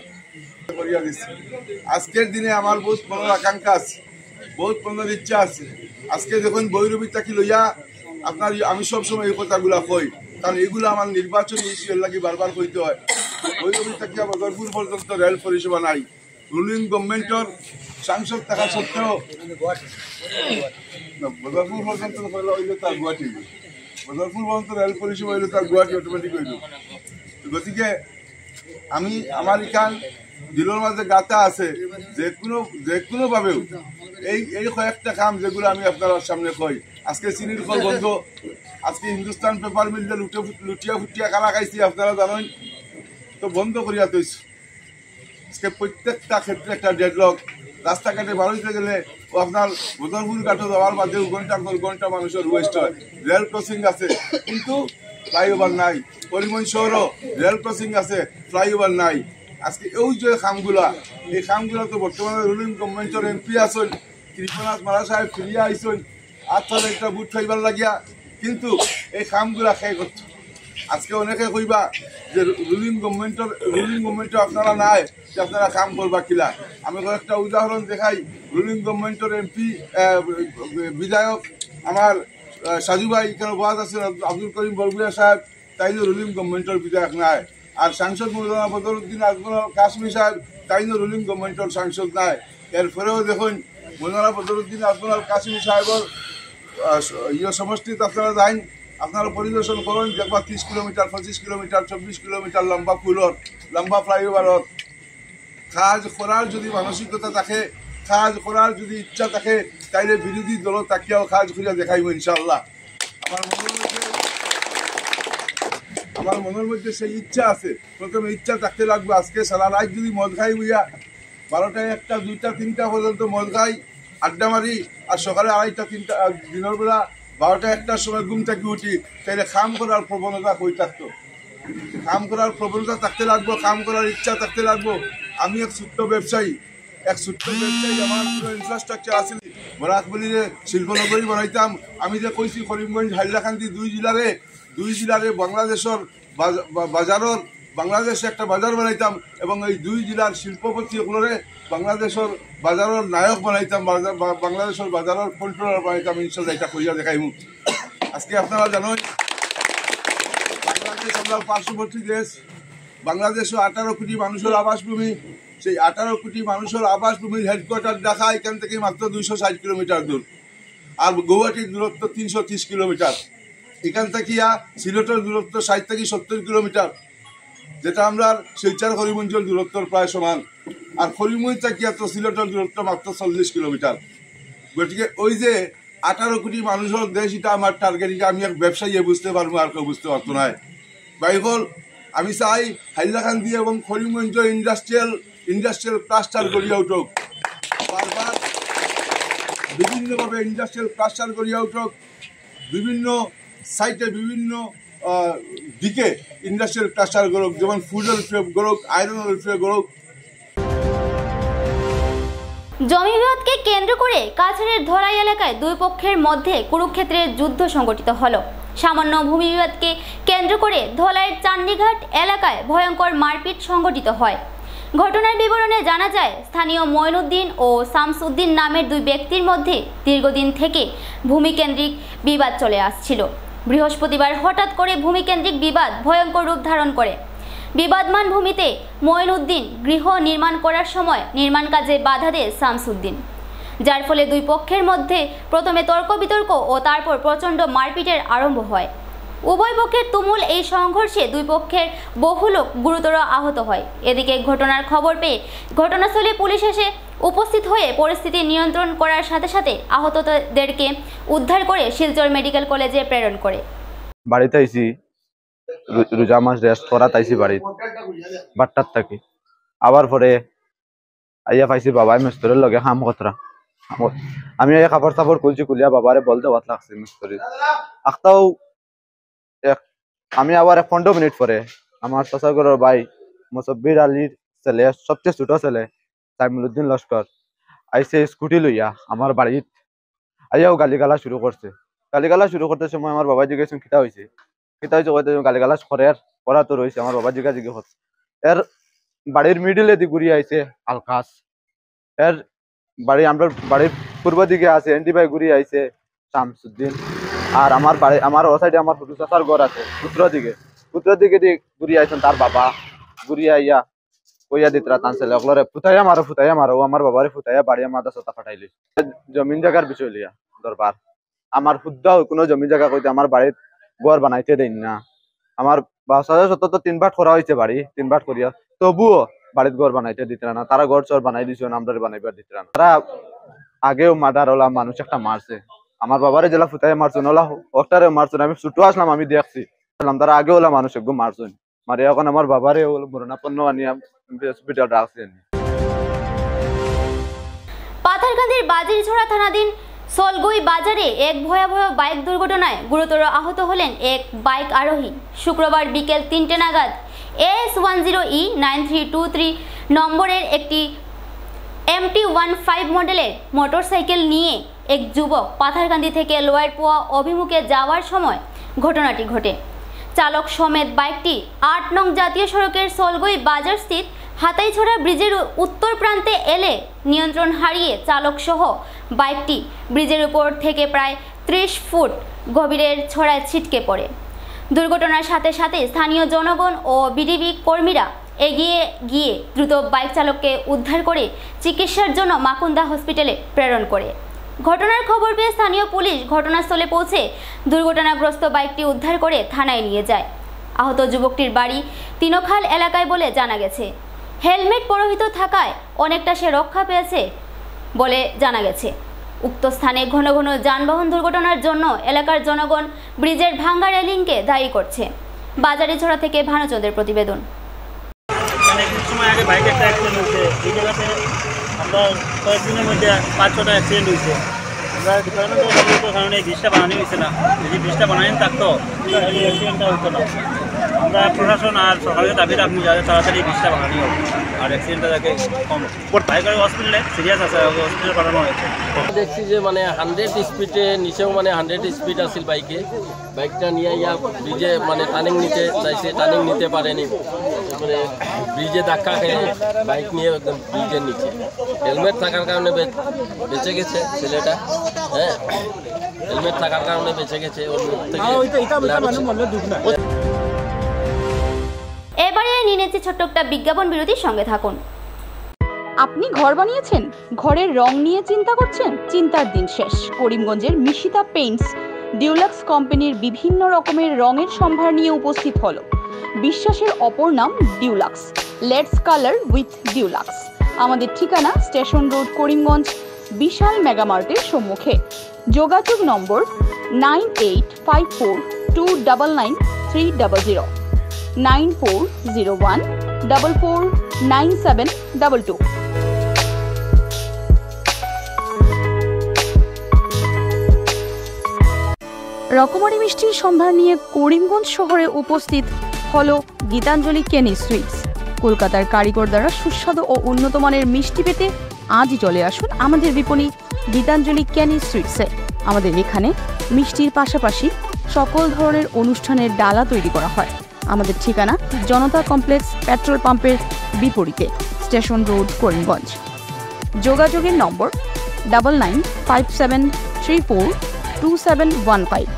B: আজকের দিনে আমার বহুত মনের আকাঙ্ক্ষা আছে, বহুত মনের ইচ্ছা আছে। আজকে দেখুন ভৈরবী থাকি লইয়া আপনার আমি সবসময় এই কথাগুলা কই, কারণ এগুলো আমার নির্বাচনী ইস্যুর লাগি বারবার কইতে হয়। ভৈরবী থাকিয়া বদরপুর পর্যন্ত রেল পরিষেবা নাই। রুলিং গভর্নমেন্টর সাংসদ থাকা সত্ত্বেও বদরপুর পর্যন্ত হইলে তার গুয়াহাটি, বদরপুর পর্যন্ত রেল পরিষেবা হইলে তার গুয়াহাটি অটোমেটিক হইল। গতিকে আমি আমার এখান দিলের মাঝে গাতা আছে, যে কোনো ভাবেও এই কয়েকটা কাম যেগুলো আমি আপনার সামনে কই। আজকে চিনির কল বন্ধ, আজকে হিন্দুস্তান পেপার মিল যে লুটিয়া ফুটিয়া কালা খাইছি আপনারা জানেন, তো বন্ধ করিয়া তৈছি। আজকে প্রত্যেকটা ক্ষেত্রে একটা ডেডলক। রাস্তাঘাটে বার হইতে গেলে ও আপনার বদরপুর ঘাটে যাওয়ার মাঝে ঘন্টা মানুষের ওয়েস্ট হয়। রেল ক্রসিং আছে কিন্তু ফ্লাইওভার নাই, করিমগঞ্জ শহরও রেল ক্রসিং আছে, ফ্লাইওভার নাই। আজকে এই যে খামগুলা, এই খামগুলা তো বর্তমানে রুলিং গভর্নমেন্টের এমপি আছেন, কৃষ্ণনাথ মারা সাহেব ফিরিয়া আইসেন আর তার একটা বুট খাইবার লাগিয়া, কিন্তু এই খামগুলা খেয়ে করত। আজকে অনেকে কইবা যে রুলিং গভর্নমেন্ট আপনারা নাই, যে আপনারা কাম করবা কিলা। আমি একটা উদাহরণ দেখাই। রুলিং গভর্নমেন্টের এমপি বিধায়ক আমার সাজু ভাই এখানে বাদ আছে, আব্দুল করিম বরগুয়া সাহেব, তাই রুলিং গভর্নমেন্টের বিধায়ক নাই। আর সাংসদ মৌলানা বদরুদ্দিন আজমল কাশ্মীর সাহেব, তাই রুলিং গভর্নমেন্টের সাংসদ নাই। এরপরেও দেখুন মৌলানা বদরুদ্দিন আজমল কাশ্মীর সাহেবের সমষ্টিত আপনারা যাইন, আপনারা পরিদর্শন করেন, দেখবা 30 কিলোমিটার, 25 কিলোমিটার, 24 কিলোমিটার লম্বা পুলর, লম্বা ফ্লাইওভারত কাজ করার যদি মানসিকতা থাকে, কাজ করার যদি ইচ্ছা থাকে, তাইলে বিরোধী দল তাকিয়াও কাজ করিয়া দেখাইব ইনশাআল্লাহ। আমার মনের মধ্যে সেই ইচ্ছা আছে, প্রথমে ইচ্ছা থাকতে লাগবে। আজকে সারা রাত যদি মদ খাই বুঝা 12টা, 1টা, 2টা, 3টা পর্যন্ত মদ খাই, আড্ডা মারি, আর সকালে 2:30, 3টা দিনের বেলা 12টা, 1টার সময় ঘুম থেকে উঠি, তাইলে কাম করার প্রবণতা কই থাকতো? কাম করার প্রবণতা থাকতে লাগবো, কাম করার ইচ্ছা থাকতে লাগবো। আমি এক ছোট্ট ব্যবসায়ী, আমার ইনফ্রাস্ট্রাকচার আছে, বরাকবলিরে শিল্পনগরী বানাইতাম। আমি যে কইছি করিমগঞ্জ হাইলাকান্দি দুই জেলারে বাংলাদেশের বাংলাদেশে একটা বাজার বানাইতাম, এবং এই 2 জেলার শিল্পপতি সকলরে বাংলাদেশের বাজারের নায়ক বানাইতাম, বাংলাদেশের বাজারের কন্ট্রোলার বানাইতাম। ইনশাআল্লাহ এটা করিয়া দেখাইমু। আজকে আপনারা জানেন বাংলাদেশ আমরা পার্শ্ববর্তী দেশ। বাংলাদেশে 18 কোটি মানুষের আবাসভূমি, সেই 18 কোটি মানুষের আবাসভূমির হেডকোয়ার্টার ঢাকা, এখান থেকে মাত্র 260 কিলোমিটার দূর।
G: আর গৌহাটির দূরত্ব 330 কিলোমিটার। এখান থেকে সিলেটের দূরত্ব 60 থেকে 70 কিলোমিটার, যেটা আমরা শিলচর করিমগঞ্জের দূরত্বর প্রায় সমান। আর করিমগঞ্জ থেকে তো সিলেটের দূরত্ব মাত্র 40 কিলোমিটার। গতিকে ওই যে 18 কোটি মানুষের দেশ, এটা আমার টার্গেট। এটা আমি এক ব্যবসায়ী বুঝতে পারবো, আর কেউ বুঝতে পারতো না। বাইকল আমি চাই হাইলাকান্দি এবং করিমগঞ্জ ইন্ডাস্ট্রিয়াল ক্লাস্টার গড়িয়া উঠুক, বারবার বিভিন্নভাবে ইন্ডাস্ট্রিয়াল ক্লাস্টার গড়িয়া উঠুক, বিভিন্ন সাইটে বিভিন্ন দিকে ইন্ডাস্ট্রিয়াল ক্লাস্টার গড়ুক, যেমন ফুডের উপরে গড়ুক, আয়রনের উপরে গড়ুক।
A: জমি বিবাদকে কেন্দ্র করে কাছাড়ের ধলাই এলাকায় দুই পক্ষের মধ্যে কুরুক্ষেত্রের যুদ্ধ সংঘটিত হলো। সামান্য ভূমি বিবাদকে কেন্দ্র করে ধলাইয়ের চান্ডিঘাট এলাকায় ভয়ঙ্কর মারপিট সংঘটিত হয়। ঘটনার বিবরণে জানা যায়, স্থানীয় মঈনুদ্দিন ও শামসুদ্দিন নামের দুই ব্যক্তির মধ্যে দীর্ঘদিন থেকে ভূমিকেন্দ্রিক বিবাদ চলে আসছিল। বৃহস্পতিবার হঠাৎ করে ভূমিকেন্দ্রিক বিবাদ ভয়ঙ্কর রূপ ধারণ করে। বিবাদমান ভূমিতে মঈনুদ্দিন গৃহ নির্মাণ করার সময় নির্মাণ কাজে বাধা দেয় শামসুদ্দিন, যার ফলে দুই পক্ষের মধ্যে প্রথমে তর্ক বিতর্ক ও তারপর প্রচণ্ড মারপিটের আরম্ভ হয়। উভয় পক্ষের তুমুল এই সংঘর্ষে দুই পক্ষের বহু লোক গুরুতর আহত হয়। এদিকে ঘটনার খবর পেয়ে ঘটনাস্থলে পুলিশ এসে উপস্থিত হয়ে পরিস্থিতি নিয়ন্ত্রণ করার সাথে সাথে আহতদেরকে উদ্ধার করে শিলচর মেডিকেল কলেজে প্রেরণ করে।
H: বাড়িতে আইসি রোজা মাস রেস্ট করা তাইছি বাড়িতে বাট্টার থাকি। আবার পরে আইয়া পাইছি বাবাই মিস্তরের লগে কাম কতরা। আমি এই কাপড় চাপড় খুলছি, খুলিয়া বাবারে বলতে বাত লাগছে মিস্তরি আখতাও। আমি আবার 15 মিনিট পরে আমার চাচাগরের ভাই মুসব্বির আলীর ছেলে, সবচেয়ে ছোট ছেলে সাইমুলউদ্দিন লস্কর আইসে স্কুটি লইয়া আমার বাড়িত আইয়াও গালিগালা শুরু করছে। গালিগালা শুরু করতে সময় আমার বাবা জিজ্ঞেস কিতা হয়েছে গালিগালাজ করা তো রয়েছে। আমার বাবা জিজ্ঞাসা করছে, এর বাড়ির মিডিলে দি ঘুরিয়ে আইছে আলকাস, এর বাড়ি আমরা বাড়ির পূর্ব দিকে আছে এনটি ভাই ঘুরিয়ে আইছে শামসুদ্দিন। আর আমার বাড়ি আমার ও সাইডে আমার হুজুর চাচার ঘর আছে উত্তর দিকে দিয়ে ঘুরিয়ে আইছেন তার বাবা। ঘুরিয়ে আইয়া কইয়া দিতরা তান ছেলে ওগুলোরে ফুটাইয়া মারো। ও আমার বাবারে ফুটাইয়া বাড়িয়া মাদা চতা ফাটাইলি। জমিন জায়গার বিষয় লিয়া দরবার আমার হুদ্দাও কোনো জমি জায়গা কইতে আমার বাড়ির ঘর বানাইতে দেন না। আমার 2017 3 ভাট করা হয়েছে বাড়ি, 3 ভাট করিয়া, তবুও বাড়ির ঘর বানাইতে দিতে না। তারা ঘর চর বানাই দিছে, আমরা বানাইবার দিতে না। তারা আগেও মার্ডার ওলা মানুষ একটা মারছে, আমার বাবারে জেলা ফুটাই মারছেন, ওলা ওটারে মারছেন। আমি ছুটো আসলাম, আমি দেখছি তারা আগে ওলা মানুষ একদম মারছেন। মারি এখন আমার বাবারে মরণাপন্ন আনিয়া হসপিটাল রাখছেন।
A: পাথারকান্দির বাজিরছড়া থানাধীন সলগুই বাজারে এক ভয়াবহ বাইক দুর্ঘটনায় গুরুতর আহত হলেন এক বাইক আরোহী। শুক্রবার বিকেল 3টে নাগাদ AS10E9323 নম্বরের একটি MT-15 মডেলের মোটরসাইকেল নিয়ে এক যুবক পাথারকান্দি থেকে লোয়ারপোয়া অভিমুখে যাওয়ার সময় ঘটনাটি ঘটে। চালক সমেত বাইকটি 8 নং জাতীয় সড়কের সলগুই বাজার স্থিত হাতাইছড়া ব্রিজের উত্তর প্রান্তে এলে নিয়ন্ত্রণ হারিয়ে চালক সহ বাইকটি ব্রিজের উপর থেকে প্রায় 30 ফুট গভীরের ছড়ায় ছিটকে পড়ে। দুর্ঘটনার সাথে সাথে স্থানীয় জনগণ ও বিডিবি কর্মীরা এগিয়ে গিয়ে দ্রুত বাইক চালককে উদ্ধার করে চিকিৎসার জন্য মাকুন্দা হসপিটালে প্রেরণ করে। ঘটনার খবর পেয়ে স্থানীয় পুলিশ ঘটনাস্থলে পৌঁছে দুর্ঘটনাগ্রস্ত বাইকটি উদ্ধার করে থানায় নিয়ে যায়। আহত যুবকটির বাড়ি তিনোখাল এলাকায় বলে জানা গেছে। হেলমেট পরিহিত থাকায় অনেকটা সে রক্ষা পেয়েছে বলে জানা গেছে। উক্ত স্থানে ঘন ঘন যানবাহন দুর্ঘটনার জন্য এলাকার জনগণ ব্রিজের ভাঙ্গা রেলিংকে দায়ী করছে। বাজারিছড়া থেকে ভানুচন্দ্রের প্রতিবেদন।
I: আগে বাইক একটা অ্যাক্সিডেন্ট হয়েছে, এই জায়গাতে আমরা কয়েকদিনের মধ্যে 5-6টা অ্যাক্সিডেন্ট হয়েছে। আমরা ডিপার্টমেন্টের কারণে এই ব্রিজটা বানানো হয়েছে না। যদি ব্রিজটা বানানো থাকতো তাহলে অ্যাক্সিডেন্টটা হতো না। আমরা প্রশাসন আর সরকারের দাবি রাখবো যাতে তাড়াতাড়ি ব্রিজটা বানানো হবে আর অ্যাক্সিডেন্টটা যাকে কম। বাইকের হসপিটালে সিরিয়াস আছে, হসপিটালে পাঠানো হয়েছে।
J: দেখছি যে মানে 100 স্পিডে নিচেও মানে 100 স্পিড আছিল বাইকটা নিয়ে ইয়া ব্রিজে মানে টার্নিং নিতে চাইছে, টার্নিং নিতে পারেনি। তারপরে ব্রিজে ধাক্কা খেয়ে বাইক নিয়ে একদম ব্রিজের নিচে। হেলমেট থাকার কারণে বেঁচে গেছে ছেলেটা। হ্যাঁ, হেলমেট থাকার কারণে বেঁচে গেছে। ওর মুখ থেকে
A: এবারে নিয়ে নিচ্ছি ছোট্ট একটা বিজ্ঞাপন বিরতির সঙ্গে থাকুন।
K: আপনি ঘর বানিয়েছেন, ঘরের রং নিয়ে চিন্তা করছেন? চিন্তার দিন শেষ। করিমগঞ্জের মিশিতা পেইন্টস ডিউলাক্স কোম্পানির বিভিন্ন রকমের রঙের সম্ভার নিয়ে উপস্থিত হলো। বিশ্বাসের অপর নাম deluxe. Let's colour with deluxe. আমাদের ঠিকানা স্টেশন রোড, করিমগঞ্জ, বিশাল মেগামার্টের সম্মুখে। যোগাযোগ নম্বর 9854299300, 9401449722। রকমারি মিষ্টির সম্ভার নিয়ে করিমগঞ্জ শহরে উপস্থিত হলো গীতাঞ্জলি কেনি সুইটস। কলকাতার কারিগর দ্বারা সুস্বাদু ও উন্নত মানের মিষ্টি পেতে আজই চলে আসুন আমাদের বিপণী গীতাঞ্জলি কেনি সুইটসে। আমাদের এখানে মিষ্টির পাশাপাশি সকল ধরনের অনুষ্ঠানের ডালা তৈরি করা হয়। আমাদের ঠিকানা জনতা কমপ্লেক্স, পেট্রোল পাম্পের বিপরীতে, স্টেশন রোড, করিমগঞ্জ। যোগাযোগের নম্বর 9957342715,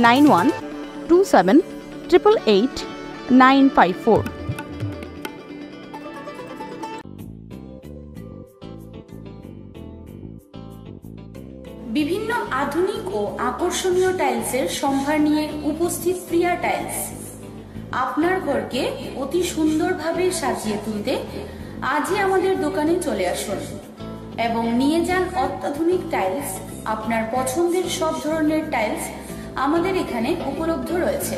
K: 9127888954। বিভিন্ন আধুনিক ও আকর্ষণীয় টাইলসের সম্ভার নিয়ে উপস্থিত প্রিয়া টাইলস। আপনার ঘরকে অতি সুন্দরভাবে সাজিয়ে তুলতে আজই আমাদের দোকানে চলে আসুন এবং নিয়ে যান অত্যাধুনিক টাইলস। আপনার পছন্দের সব ধরনের টাইলস আমাদের এখানে উপলব্ধ রয়েছে।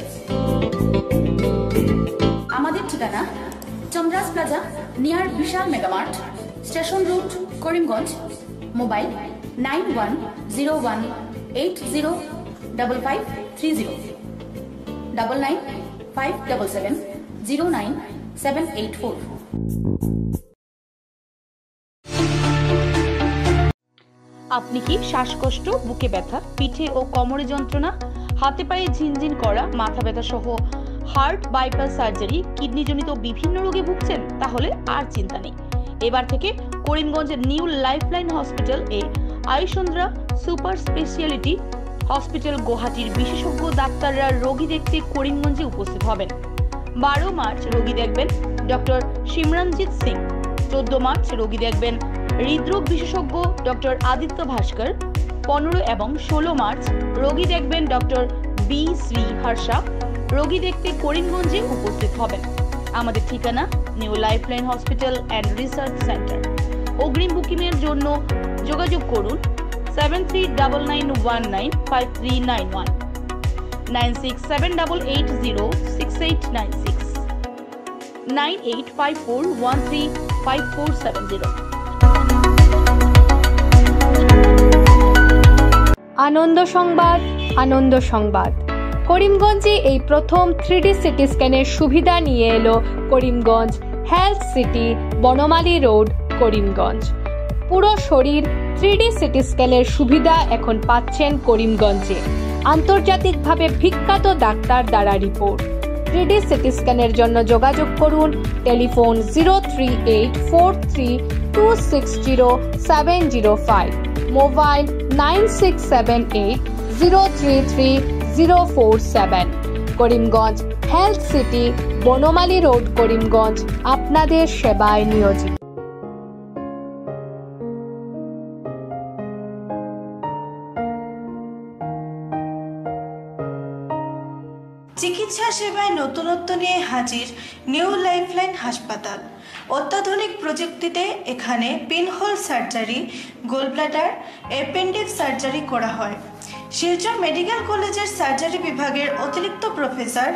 K: আমাদের ঠিকানা Chandras plaza, near Vishal mega mart, station road, Karimganj. Mobile 9101805530, 9957709784। আপনি কি শ্বাসকষ্ট, বুকে ব্যথা, পিঠে ও কোমরে যন্ত্রণা, হাতে পায়ে ঝিনঝিন করা, মাথা ব্যথা সহ হার্ট বাইপাস সার্জারি, কিডনিজনিত বিভিন্ন রোগে ভুগছেন? তাহলে আর চিন্তা নেই। এবার থেকে করিমগঞ্জের নিউ লাইফলাইন হসপিটাল এ আয়ুষন্দ্রা সুপার স্পেশালিটি হসপিটাল গুয়াহাটির বিশেষজ্ঞ ডাক্তাররা রোগী দেখতে করিমগঞ্জে উপস্থিত হবেন। 12 মার্চ রোগী দেখবেন ডক্টর সিমরনজিৎ সিং। 14 মার্চ রোগী দেখবেন হৃদরোগ বিশেষজ্ঞ ডক্টর আদিত্য ভাস্কর। 15 এবং 16 মার্চ রোগী দেখবেন ডক্টর বি শ্রী হর্ষা। রোগী দেখতে করিমগঞ্জে উপস্থিত হবেন। আমাদের ঠিকানা new lifeline hospital and research centre. অগ্রিম বুকিংয়ের জন্য যোগাযোগ করুন 7399195391, 9678806896, 9854135470।
L: আনন্দ সংবাদ, আনন্দ সংবাদ। করিমগঞ্জে এই প্রথম 3D সিটি স্ক্যানের সুবিধা নিয়ে এলো Karimganj health city, Banamali road, Karimganj. পুরো শরীর 3D সিটি স্ক্যানের সুবিধা এখন পাচ্ছেন করিমগঞ্জে। আন্তর্জাতিকভাবে বিখ্যাত ডাক্তার দ্বারা রিপোর্ট। 3D সিটি স্ক্যানের জন্য যোগাযোগ করুন telephone 038462705, mobile 9678033047। Karimganj health city, Banamali road, Karimganj আপনাদের সেবায় নিয়োজিত।
M: চিকিৎসা সেবায় নতুনত্ব নিয়ে হাজির নিউ লাইফলাইন হাসপাতাল। অত্যাধুনিক প্রযুক্তিতে এখানে pinhole surgery, gallbladder, appendix surgery করা হয়। শিলচর মেডিকেল কলেজের সার্জারি বিভাগের অতিরিক্ত প্রফেসর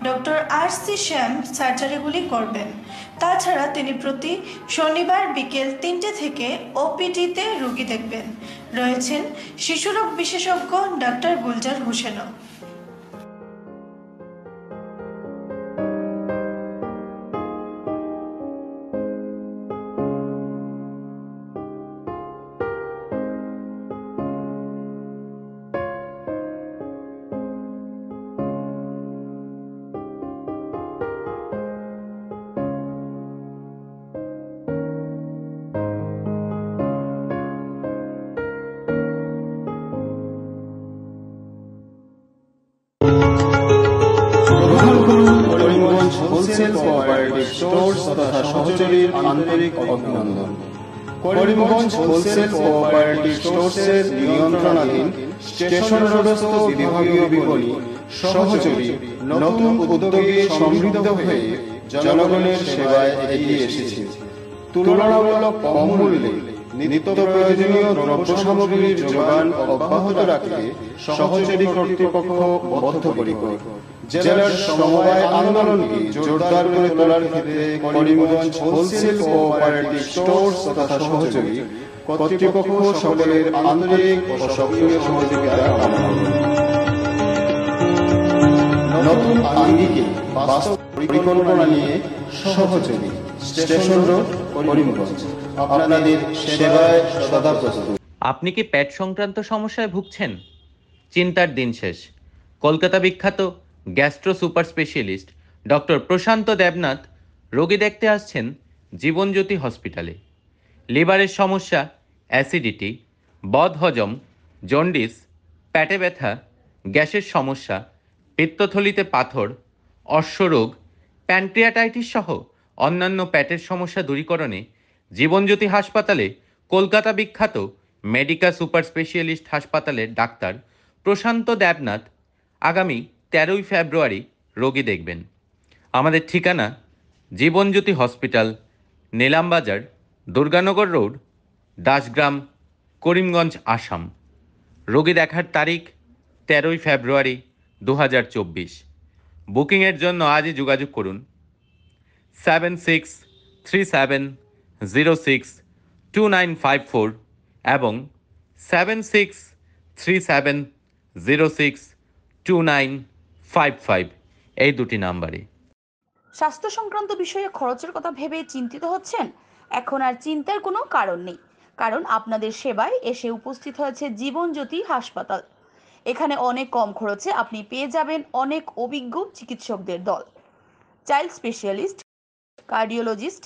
M: ডক্টর RC শ্যাম সার্জারিগুলি করবেন। তাছাড়া তিনি প্রতি শনিবার বিকেল 3টে থেকে OPD-তে রোগী দেখবেন। রয়েছেন শিশুরোগ বিশেষজ্ঞ ডক্টর গুলজার হোসেনও।
N: হোলসেল কোঅপারেটিভ স্টোর্স তথা সহযোগীর আন্তরিক অভিনন্দন। করিমগঞ্জ হোলসেল কোঅপারেটিভ স্টোর্সের নিয়ন্ত্রণাধীন স্টেশন রোডস্থ বিভাগীয় বিপণী সহযোগী নতুন উদ্যোগে সমৃদ্ধ হয়ে জনগণের সেবায় এগিয়ে এসেছে। তুলনামূলক কম মূল্যে নিত্য প্রয়োজনীয় দ্রব্য সামগ্রীর যোগান অব্যাহত রাখতে সহযোগী কর্তৃপক্ষ বদ্ধপরিকর। জেলার সমবায় আন্দোলনকে জোরদার করে তোলার ক্ষেত্রে করিমগঞ্জ হোলসেল কোঅপারেটিভ স্টোর্স তথা সহযোগী কর্তৃপক্ষ সকলের আন্তরিক ও সক্রিয় সহযোগিতা কামনা করে। নতুন আঙ্গিকে বাস্তব পরিকল্পনা নিয়ে সহযোগী স্টেশন রোড করিমগঞ্জ আপনাদের সেবায় সদা প্রস্তুত।
O: আপনি কি পেট সংক্রান্ত সমস্যায় ভুগছেন? চিন্তার দিন শেষ। কলকাতা বিখ্যাত গ্যাস্ট্রো সুপার স্পেশালিস্ট ডক্টর প্রশান্ত দেবনাথ রোগী দেখতে আসছেন জীবনজ্যোতি হসপিটালে। লিভারের সমস্যা, অ্যাসিডিটি, বদহজম, জন্ডিস, পেটে ব্যথা, গ্যাসের সমস্যা, পিত্তথলিতে পাথর, অশ্বরোগ, প্যানক্রিয়াটাইটিস সহ অন্যান্য পেটের সমস্যা দূরীকরণে জীবনজ্যোতি হাসপাতালে কলকাতা বিখ্যাত মেডিকা সুপার স্পেশালিস্ট হাসপাতালের ডাক্তার প্রশান্ত দেবনাথ আগামী 13ই ফেব্রুয়ারি রোগী দেখবেন। আমাদের ঠিকানা জীবনজ্যোতি হসপিটাল, নিলামবাজার, দুর্গানগর রোড, দাসগ্রাম, করিমগঞ্জ, আসাম। রোগী দেখার তারিখ 13ই ফেব্রুয়ারি 2024। বুকিংয়ের জন্য আজই যোগাযোগ করুন 7637062954 এবং 7637062955 এই দুটি নাম্বারে।
K: স্বাস্থ্য সংক্রান্ত বিষয়ে খরচের কথা ভেবে চিন্তিত হচ্ছেন? এখন আর চিন্তার কোনো কারণ নেই, কারণ আপনাদের সেবায় এসে উপস্থিত হয়েছে জীবনজ্যোতি হাসপাতাল। এখানে অনেক কম খরচে আপনি পেয়ে যাবেন অনেক অভিজ্ঞ চিকিৎসকদের দল। Child specialist, cardiologist,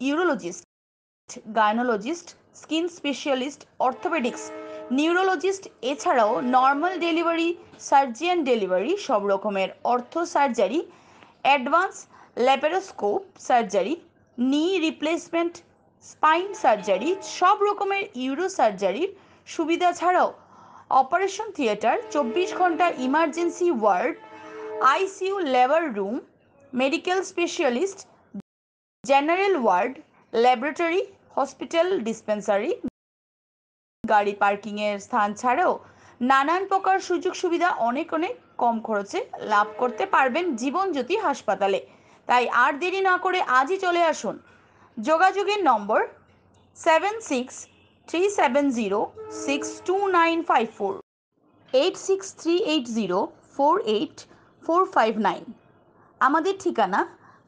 K: urologist, gynaecologist, skin specialist, orthopaedics, neurologist, এছাড়াও নর্মাল ডেলিভারি, সার্জিয়ান ডেলিভারি, সব রকমের ortho surgery, advance laparoscope surgery, knee replacement, spine surgery, সব রকমের ইউরো সার্জারির সুবিধা ছাড়াও অপারেশন থিয়েটার, 24 ঘন্টা emergency ward, ICU labour room, medical specialist, general ward, laboratory, hospital dispensary, গাড়ি পার্কিংয়ের স্থান ছাড়াও নানান প্রকার সুযোগ সুবিধা অনেক কম খরচে লাভ করতে পারবেন জীবনজ্যোতি হাসপাতালে। তাই আর দেরি না করে আজই চলে আসুন। যোগাযোগের নম্বর 7637062954, 8638048459। আমাদের ঠিকানা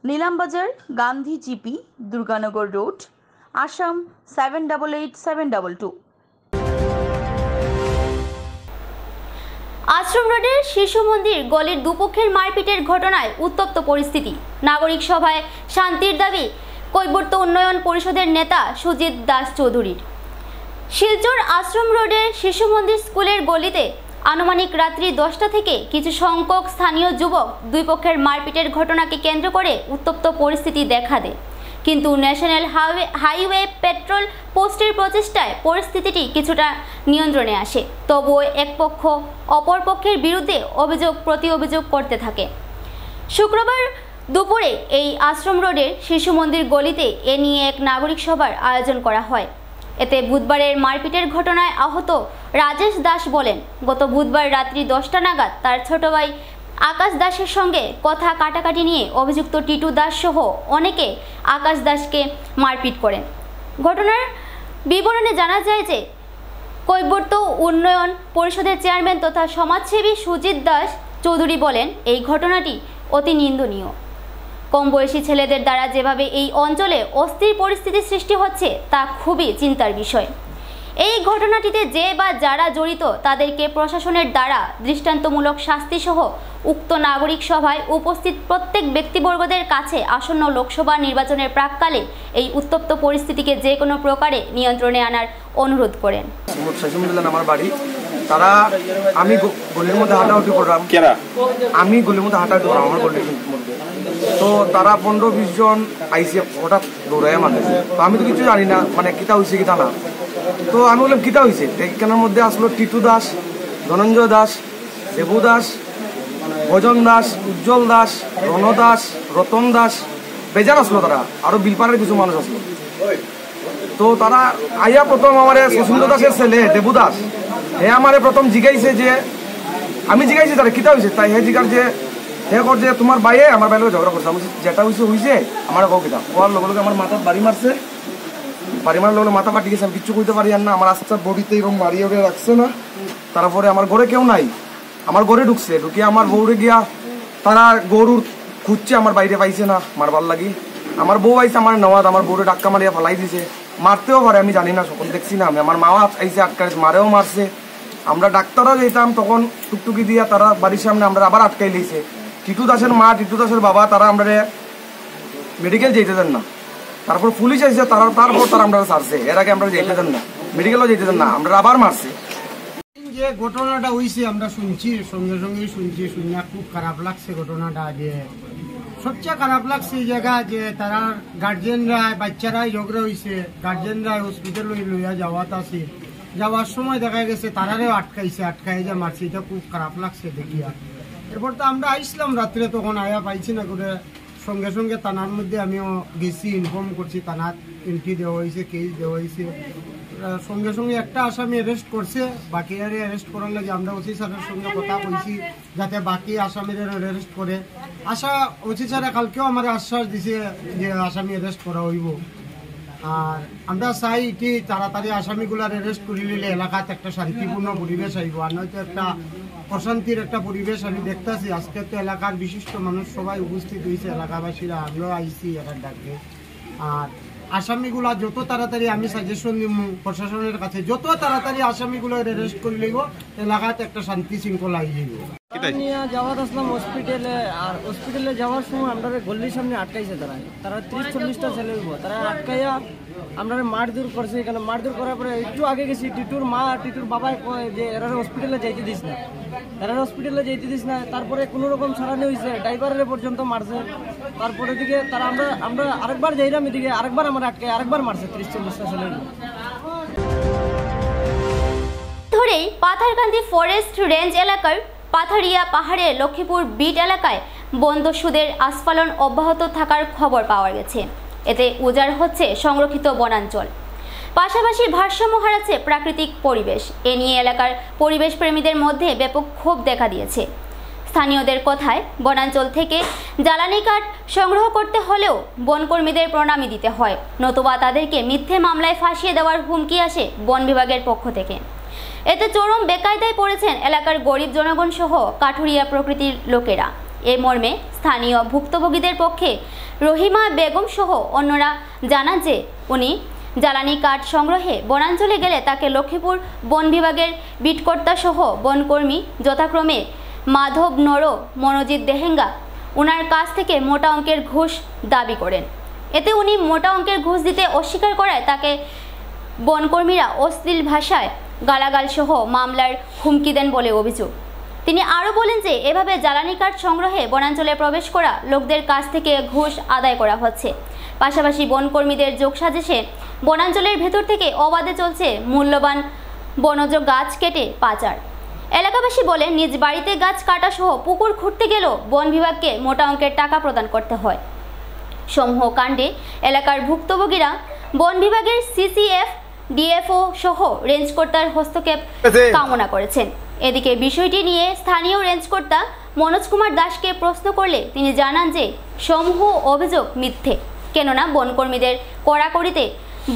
K: নিলামবাজার, গান্ধী জিপি, দুর্গানগর রোড, আসাম 788722।
A: আশ্রম রোডের শিশু মন্দির গলির দুপক্ষের মারপিটের ঘটনায় উত্তপ্ত পরিস্থিতি। নাগরিক সভায় শান্তির দাবি কৈবর্ত উন্নয়ন পরিষদের নেতা সুজিত দাস চৌধুরীর। শিলচর আশ্রম রোডের শিশু মন্দির স্কুলের গলিতে আনুমানিক রাত্রি 10টা থেকে কিছু সংখ্যক স্থানীয় যুবক দুই পক্ষের মারপিটের ঘটনাকে কেন্দ্র করে উত্তপ্ত পরিস্থিতি দেখা দেয়। কিন্তু ন্যাশনাল হাইওয়ে পেট্রোল পোস্টের প্রচেষ্টায় পরিস্থিতিটি কিছুটা নিয়ন্ত্রণে আসে। তবুও এক পক্ষ অপর পক্ষের বিরুদ্ধে অভিযোগ প্রতি অভিযোগ করতে থাকে। শুক্রবার দুপুরে এই আশ্রম রোডের শিশু মন্দির গলিতে এ নিয়ে এক নাগরিক সভার আয়োজন করা হয়। এতে বুধবারের মারপিটের ঘটনায় আহত রাজেশ দাস বলেন, গত বুধবার রাত্রি 10টা নাগাদ তার ছোট ভাই আকাশ দাসের সঙ্গে কথা কাটাকাটি নিয়ে অভিযুক্ত টিটু দাস সহ অনেকে আকাশ দাসকে মারপিট করেন। ঘটনার বিবরণে জানা যায় যে কৈবর্ত উন্নয়ন পরিষদের চেয়ারম্যান তথা সমাজসেবী সুজিত দাস চৌধুরী বলেন, এই ঘটনাটি অতি নিন্দনীয়। কম বয়সী ছেলেদের দ্বারা যেভাবে এই অঞ্চলে অস্থির পরিস্থিতি সৃষ্টি হচ্ছে তা খুবই চিন্তার বিষয়। এই ঘটনাটিতে যে বা যারা জড়িত তাদেরকে প্রশাসনের দ্বারা দৃষ্টান্তমূলক শাস্তি সহ উক্ত নাগরিক সভায় উপস্থিত প্রত্যেক ব্যক্তিবর্গদের কাছে আসন্ন লোকসভা নির্বাচনের প্রাককালে এই উত্তপ্ত পরিস্থিতিকে যে কোনো প্রকারে নিয়ন্ত্রণে আনার অনুরোধ করেন।
P: আমার বাড়ি তারা আমি গলির মধ্যে হাঁটাহাঁটি করলাম, আমি গলির মধ্যে হাঁটাহাঁটি করলাম আমার গলির মধ্যে। তো তারা 15-20 জন আইসে হঠাৎ দৌড়ায় মানে। তো আমি তো কিছু জানি না মানে কিতা হয়েছে কিতা না। তো আমি বললাম কিতা হয়েছে, এখানের মধ্যে আসলো টিটু দাস, ধনঞ্জয় দাস, দেবু দাস, ভজন দাস, উজ্জ্বল দাস, রণ দাস, রতন দাস, বেজার আসলো তারা, আরো বিলপাড়ের কিছু মানুষ আসলো। তো তারা আইয়া প্রথম আমার সুশীন্দ্র দাসের ছেলে দেবু দাস, হে আমার প্রথম জিগাইছে যে, আমি জিগাইছি তারা কিতা হয়েছে, তাই হে জিগার যে হে কর যে তোমার বাইরে আমার বাইরে ঝগড়া করছে। আমি যেটা হয়েছে আমার কাউ কিতা কোয়ার লগে লগে আমার মাথার বাড়ি মারছে, বাড়ি মারার লগে মাথা পাটি গেছে, আমি কিচ্ছু করতে পারি আর না। আমার আস্তে বডিতে এরকম মারিয়ে ওরে রাখছে না। তারপরে আমার ঘরে কেউ নাই, আমার ঘরে ঢুকছে, ঢুকিয়ে আমার বউরে গিয়া তারা গরুর খুঁজছে, আমার বাইরে পাইছে না মারবার লাগি। আমার বউ আইছে আমার নেওয়াত, আমার বউরে ডাক্কা মারিয়া ফালাই দিছে, মারতেও পারে আমি জানি না, সকল দেখছি না আমি। আমার মাও আইসে আটকাই মারেও মারছে। আমরা ডাক্তারও যেতাম তখন টুকটুকি দিয়া তারা বাড়ির সামনে আমরা আবার আটকাই লিয়েছে। টিটু দাসের মা, টিটু দাসের বাবা, তারা আমরা মেডিকেল যেতে দেন না। তারপর পুলিশ আইসে, তারপর তারা আমরা ছাড়ছে। এর আগে আমরা যেতে দেন না, মেডিকেলও যেতে দেন না, আমরা আবার মারছে।
Q: যে ঘটনাটা হয়েছে আমরা শুনছি, সঙ্গে সঙ্গে শুনছি, শুনে খুব খারাপ লাগছে ঘটনাটা। যে সবচেয়ে খারাপ লাগছে এই জায়গা যে তারা গার্জেনরা, বাচ্চারাই ঝগড়া হয়েছে, গার্জেনরা হসপিটালে লইয়া যাওয়াত আছে, যাওয়ার সময় দেখা গেছে তারারেও আটকাইছে, আটকাই যে মারছে। এটা খুব খারাপ লাগছে দেখিয়া। এরপর তো আমরা আইসলাম রাত্রে, তখন আয়া পাইছি না করে সঙ্গে সঙ্গে থানার মধ্যে আমিও গেছি, ইনফর্ম করছি, থানার এন্ট্রি দেওয়া হয়েছে, কেস দেওয়া হয়েছে। সঙ্গে সঙ্গে একটা আসামি অ্যারেস্ট করছে, বাকি আরে অ্যারেস্ট করার লাগে আমরা ওসি স্যারের সঙ্গে কথা কইছি যাতে বাকি আসামিদের অ্যারেস্ট করে। ওসি স্যারে কালকেও আমার আশ্বাস দিছে যে আসামি অ্যারেস্ট করা হইব। আর আমরা চাই এটি তাড়াতাড়ি আসামিগুলার অ্যারেস্ট করে নিলে এলাকাতে একটা শান্তিপূর্ণ পরিবেশ আইব, আর নয়তো একটা অশান্তির একটা পরিবেশ আমি দেখতেছি। আজকে তো এলাকার বিশিষ্ট মানুষ সবাই উপস্থিত হয়েছে, এলাকাবাসীরা, আমরাও আইসি এলাকার ডাকে। আর আসামিগুলা যত তাড়াতাড়ি, আমি সাজেশন দিব প্রশাসনের কাছে, যত তাড়াতাড়ি আসামিগুলো অ্যারেস্ট করে লইব এলাকাতে একটা শান্তি শৃঙ্খলা আইব।
R: যাওয়ার আসলাম হসপিটালে, আর হসপিটালে যাওয়ার সময় আমরা গল্লির সামনে আটকাইছে তারা 30-40টা ছেলে হইব, তারা আটকাইয়া আমরা মারধর করছে। এখানে মারধর করার পরে একটু আগে গেছি, টিটুর মা টিটুর বাবাই কয় যে এরা হসপিটালে যাইতে দিস না, এরা হসপিটালে যাইতে দিস না। তারপরে কোনো রকম ছাড়ানো হয়েছে, ড্রাইভারের পর্যন্ত মারছে। তারপরে দিকে তারা আমরা আরেকবার যাইলাম, এদিকে আরেকবার আমার আটকায় আরেকবার মারছে 30-40টা ছেলে
A: ধরেই পাথারকান্দি ফরেস্ট রেঞ্জ এলাকার পাথারিয়া পাহাড়ের লক্ষ্মীপুর বিট এলাকায় বনদস্যুদের আস্ফালন অব্যাহত থাকার খবর পাওয়া গেছে। এতে উজাড় হচ্ছে সংরক্ষিত বনাঞ্চল, পাশাপাশি ভারসাম্য হারাচ্ছে প্রাকৃতিক পরিবেশ। এ নিয়ে এলাকার পরিবেশ প্রেমীদের মধ্যে ব্যাপক ক্ষোভ দেখা দিয়েছে। স্থানীয়দের কথায় বনাঞ্চল থেকে জ্বালানি কাঠ সংগ্রহ করতে হলেও বনকর্মীদের প্রণামী দিতে হয়, নতুবা তাদেরকে মিথ্যে মামলায় ফাঁসিয়ে দেওয়ার হুমকি আসে বন বিভাগের পক্ষ থেকে। এতে চরম বেকায়দায় পড়েছেন এলাকার গরিব জনগণ সহ কাঠুরিয়া প্রকৃতির লোকেরা। এ মর্মে স্থানীয় ভুক্তভোগীদের পক্ষে রহিমা বেগম সহ অন্যরা জানান যে উনি জ্বালানি কাঠ সংগ্রহে বনাঞ্চলে গেলে তাকে লক্ষ্মীপুর বন বিভাগের বিটকর্তা সহ বনকর্মী যথাক্রমে মাধব নর, মনোজিৎ দেহেঙ্গা উনার কাছ থেকে মোটা অঙ্কের ঘুষ দাবি করেন। এতে উনি মোটা অঙ্কের ঘুষ দিতে অস্বীকার করায় তাকে বনকর্মীরা অশ্লীল ভাষায় গালাগাল সহ মামলার হুমকি দেন বলে অভিযোগ। তিনি আরও বলেন যে এভাবে জ্বালানি কাঠ সংগ্রহে বনাঞ্চলে প্রবেশ করা লোকদের কাছ থেকে ঘুষ আদায় করা হচ্ছে। পাশাপাশি বনকর্মীদের যোগসাজশে বনাঞ্চলের ভেতর থেকে অবাধে চলছে মূল্যবান বনজ গাছ কেটে পাচার। এলাকাবাসী বলে নিজ বাড়িতে গাছ কাটা সহ পুকুর খুঁড়তে গেলেও বন বিভাগকে মোটা অঙ্কের টাকা প্রদান করতে হয়। সমূহ কাণ্ডে এলাকার ভুক্তভোগীরা বন বিভাগের সিসিএফ, ডিএফও সহ রেঞ্জকর্তার হস্তক্ষেপ কামনা করেছেন। এদিকে বিষয়টি নিয়ে স্থানীয় রেঞ্জকর্তা মনোজ কুমার দাসকে প্রশ্ন করলে তিনি জানান যে সমূহ অভিযোগ মিথ্যে, কেননা বনকর্মীদের কড়াকড়িতে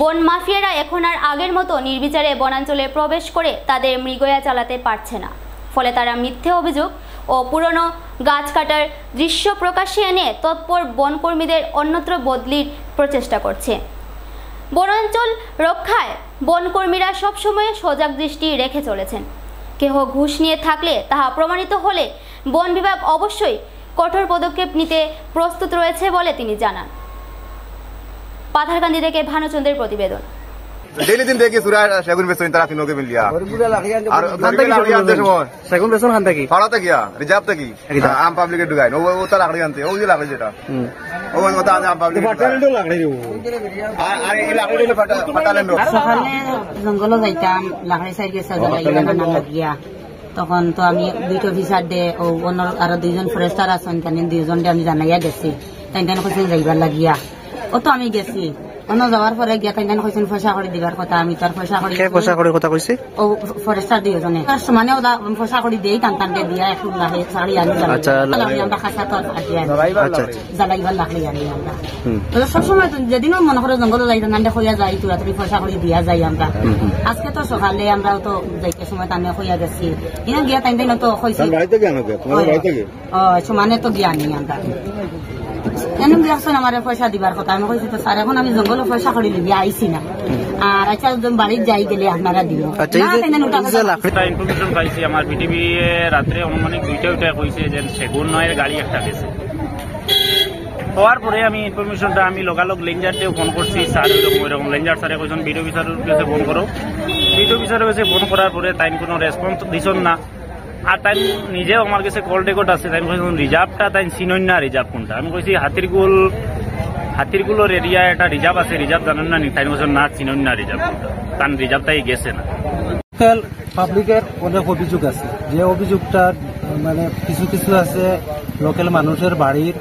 A: বন মাফিয়ারা এখন আর আগের মতো নির্বিচারে বনাঞ্চলে প্রবেশ করে তাদের মৃগয়া চালাতে পারছে না। ফলে তারা মিথ্যে অভিযোগ ও পুরনো গাছ কাটার দৃশ্য প্রকাশ্যে এনে তৎপর বনকর্মীদের অন্যত্র বদলির প্রচেষ্টা করছে। বনাঞ্চল রক্ষায় বনকর্মীরা সবসময় সজাগ দৃষ্টি রেখে চলেছেন। কেহ ঘুষ নিয়ে থাকলে তাহা প্রমাণিত হলে বন বিভাগ অবশ্যই কঠোর পদক্ষেপ নিতে প্রস্তুত রয়েছে বলে তিনি জানান। পাথারকান্দি থেকে ভানুচন্দ্রের প্রতিবেদন।
S: ডেইলি দিন দেখি সুরা সেগুন বেচন তারা তিনকে মিলিয়া আর
P: সেগুন বেচন খান থাকি
S: পাড়া থেকে রিজার্ভ থেকে আম পাবলিকে ঢুকায় ও তার লাকড়ি আনতে ওই যে লাকড়ি যেটা ও কথা আম পাবলিক আর এই লাকড়ি ফাটালেন
T: সকালে জঙ্গলে যাইতাম লাকড়ি সাইড গেছে নাম লাগিয়া তখন তো আমি দুইটা অফিসার দে ও অন্য আরো দুইজন ফরেস্টার আছেন তাই দুইজন আমি জানাইয়া গেছি তাই কৈছেন যাইবার লাগিয়া ও তো আমি গেছি অন্য যাওয়ার পরে গিয়া তাই কৈছেন পয়সা করে দিবার কথা আমি তার পয়সা করে কথা কইছি ও ফরেস্টার দুইজনে মানে পয়সা করে দিই টান দিয়া একটু শাড়ি আনি আমরা খাসা তো জ্বালাইবার লাগলে আনি আমরা সবসময় যেদিনও মনে করে জঙ্গলে যাইতাম নান্ডে হইয়া যাই তুরাতুরি পয়সা করে দিয়া যাই আমরা আজকে তো সকালে আমরা তো যাইতে সময় টানে হইয়া গেছি ইনা গিয়া তাই তো হয়েছি সমানে তো গিয়া আনি আমরা এনে গিয়েছেন আমার পয়সা দিবার কথা আমি কইছি তো স্যার এখন আমি জঙ্গলে পয়সা করে লিবি আইসি না আর আচ্ছা বাড়ির যাই গেলে আপনারা দিব
I: ইনফরমেশন পাইছি আমার বিটিভি রাত্রে অনুমানিক 2টা কইছে যে সেগুন নয়ের গাড়ি একটা গেছে হওয়ার পরে আমি ইনফরমেশনটা আমি লগালগ লেঞ্জারতেও ফোন করছি স্যার ওইরকম লেঞ্জার স্যারে কইছেন বিডিও অফিসারের কাছে ফোন করো বিডিও অফিসারের কাছে ফোন করার পরে তাই কোনো রেসপন্স দিছেন না আর তাই নিজেও আমার কাছে কল রেকর্ড আছে তাই কইছেন রিজার্ভটা তাই চিনই না রিজার্ভ কোনটা আমি কইছি হাতিরগুলোর এরিয়া একটা রিজার্ভ আছে রিজার্ভ জানেন না তাই কইছেন না চিনই না রিজার্ভ কোনটা কারণ রিজার্ভটাই গেছে না
U: পাবলিকের অনেক অভিযোগ আছে যে অভিযোগটা মানে কিছু আছে লোকাল মানুষের বাড়ির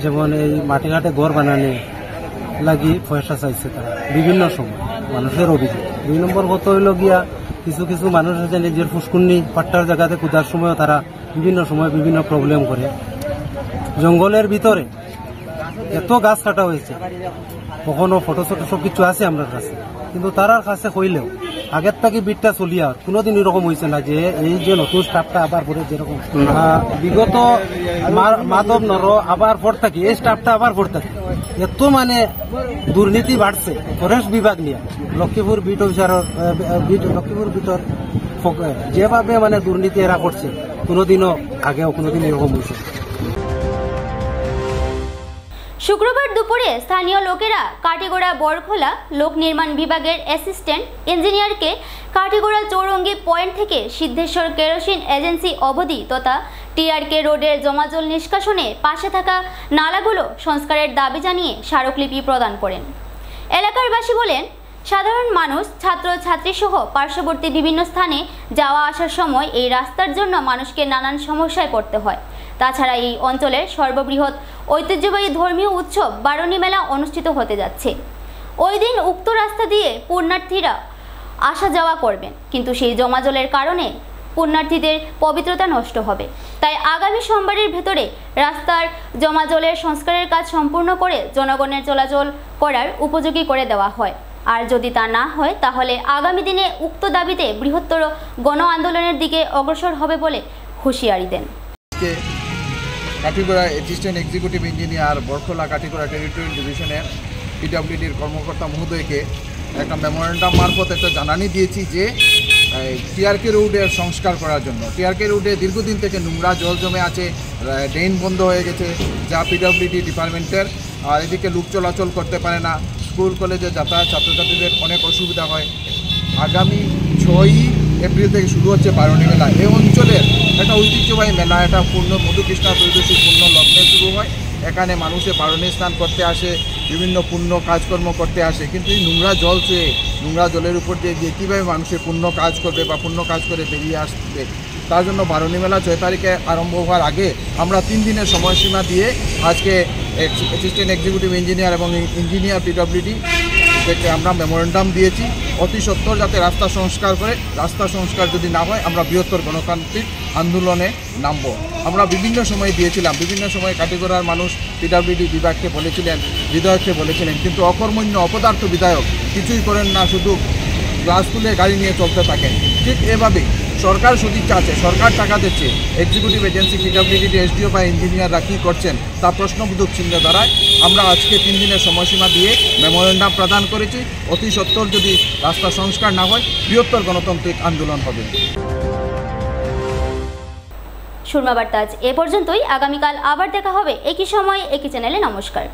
U: যেমন এই মাটিঘাটে ঘর বানানো লাগি পয়সা চাইছে তারা বিভিন্ন সময় মানুষের অভিযোগ 2 নম্বর কত হইল গিয়া কিছু মানুষ আছে নিজের ফুসকুন্নি পাট্টার জায়গাতে কুদার সময় তারা বিভিন্ন সময় বিভিন্ন প্রবলেম করে জঙ্গলের ভিতরে এত গাছ কাটা হয়েছে কখনো ফটো সবকিছু আছে আমার কাছে কিন্তু তারার কাছে হইলেও আগের থেকে বিটটা চলিয়া কোনোদিন এরকম হয়েছে না যে এই যে নতুন স্টাফটা আবার পরে যেরকম বিগত মাধব নর আবার পর থাকি এই স্টাফটা আবার পর থাকি এত মানে দুর্নীতি বাড়ছে ফরেস্ট বিভাগ নিয়ে লক্ষ্মীপুর বিট অফিসারের লক্ষ্মীপুর বিটর যেভাবে মানে দুর্নীতি এরা করছে কোনোদিনও আগেও কোনোদিন এরকম হয়েছে।
A: শুক্রবার দুপুরে স্থানীয় লোকেরা কাটিগড়া বরখোলা লোক নির্মাণ বিভাগের অ্যাসিস্ট্যান্ট ইঞ্জিনিয়ারকে কাটিগড়া চৌরঙ্গি পয়েন্ট থেকে সিদ্ধেশ্বর কেরোসিন এজেন্সি অবধি তথা টিআরকে রোডের জমাজল নিষ্কাশনে পাশে থাকা নালাগুলো সংস্কারের দাবি জানিয়ে স্মারকলিপি প্রদান করেন। এলাকারবাসী বলেন, সাধারণ মানুষ ছাত্রছাত্রী সহ পার্শ্ববর্তী বিভিন্ন স্থানে যাওয়া আসার সময় এই রাস্তার জন্য মানুষকে নানান সমস্যায় পড়তে হয়। তাছাড়া এই অঞ্চলের সর্ববৃহৎ ঐতিহ্যবাহী ধর্মীয় উৎসব বারণী মেলা অনুষ্ঠিত হতে যাচ্ছে। ওই দিন উক্ত রাস্তা দিয়ে পুণ্যার্থীরা আসা যাওয়া করবেন, কিন্তু সেই জমাজলের কারণে পুণ্যার্থীদের পবিত্রতা নষ্ট হবে। তাই আগামী সোমবারের ভেতরে রাস্তার জমাজলের সংস্কারের কাজ সম্পূর্ণ করে জনগণের চলাচল করার উপযোগী করে দেওয়া হয়। আর যদি তা না হয় তাহলে আগামী দিনে উক্ত দাবিতে বৃহত্তর গণ আন্দোলনের দিকে অগ্রসর হবে বলে হুঁশিয়ারি দেন।
V: Katigorah assistant executive engineer Borkhola Katigorah territorial ডিভিশনের পিডব্লিউডির কর্মকর্তা মহোদয়কে একটা মেমোরেন্ডাম মারফত একটা জানানি দিয়েছি যে টিআরকে রোডের সংস্কার করার জন্য। টিআরকে রোডে দীর্ঘদিন থেকে নোংরা জল জমে আছে, ড্রেন বন্ধ হয়ে গেছে যা পিডব্লিউডি ডিপার্টমেন্টের, আর এদিকে লোক চলাচল করতে পারে না, স্কুল কলেজে যাতায়াত ছাত্রছাত্রীদের অনেক অসুবিধা হয়। আগামী 6 এপ্রিল থেকে শুরু হচ্ছে বারণী মেলা। এই অঞ্চলের একটা ঐতিহ্যবাহী মেলা, এটা পূর্ণ মধুকৃষ্ণা ত্রয়োদশী পূর্ণ লগ্নে শুরু হয়। এখানে মানুষে বারণী স্নান করতে আসে, বিভিন্ন পুণ্য কাজকর্ম করতে আসে, কিন্তু এই নোংরা জল চেয়ে নোংরা জলের উপর দিয়ে গিয়ে কীভাবে মানুষের পুণ্য কাজ করবে বা পুণ্য কাজ করে বেরিয়ে আসবে, তার জন্য বারণী মেলা 6 তারিখে আরম্ভ হওয়ার আগে আমরা 3 দিনের সময়সীমা দিয়ে আজকে অ্যাসিস্ট্যান্ট এক্সিকিউটিভ ইঞ্জিনিয়ার এবং ইঞ্জিনিয়ার পিডব্লিউডি থেকে আমরা মেমোরেন্ডাম দিয়েছি অতি সত্বর যাতে রাস্তা সংস্কার করে। রাস্তা সংস্কার যদি না হয় আমরা বৃহত্তর গণতান্ত্রিক আন্দোলনে নামব। আমরা বিভিন্ন সময় দিয়েছিলাম, বিভিন্ন সময় কাটিগড়ার মানুষ পিডব্লিউডি বিভাগকে বলেছিলেন, বিধায়ককে বলেছিলেন, কিন্তু অকর্মণ্য অপদার্থ বিধায়ক কিছুই করেন না, শুধু গ্লাস তুলে গাড়ি নিয়ে চলতে থাকেন। ঠিক এভাবেই সরকার সদিচ্ছা আছে, সরকার টাকা দিচ্ছে, এক্সিকিউটিভ এজেন্সি পিডব্লিউডি এসডিও বা ইঞ্জিনিয়াররা কী করছেন তা প্রশ্নবোধক চিহ্ন দ্বারায় আমরা আজকে 3 দিনের সময়সীমা দিয়ে মেমোরেন্ডাম প্রদান করেছি। অতি সত্বর যদি রাস্তা সংস্কার না হয় বৃহত্তর গণতান্ত্রিক আন্দোলন হবে।
A: সুরমা বার্তা আজ এ পর্যন্তই। আগামীকাল আবার দেখা হবে একই সময় একই চ্যানেলে। নমস্কার।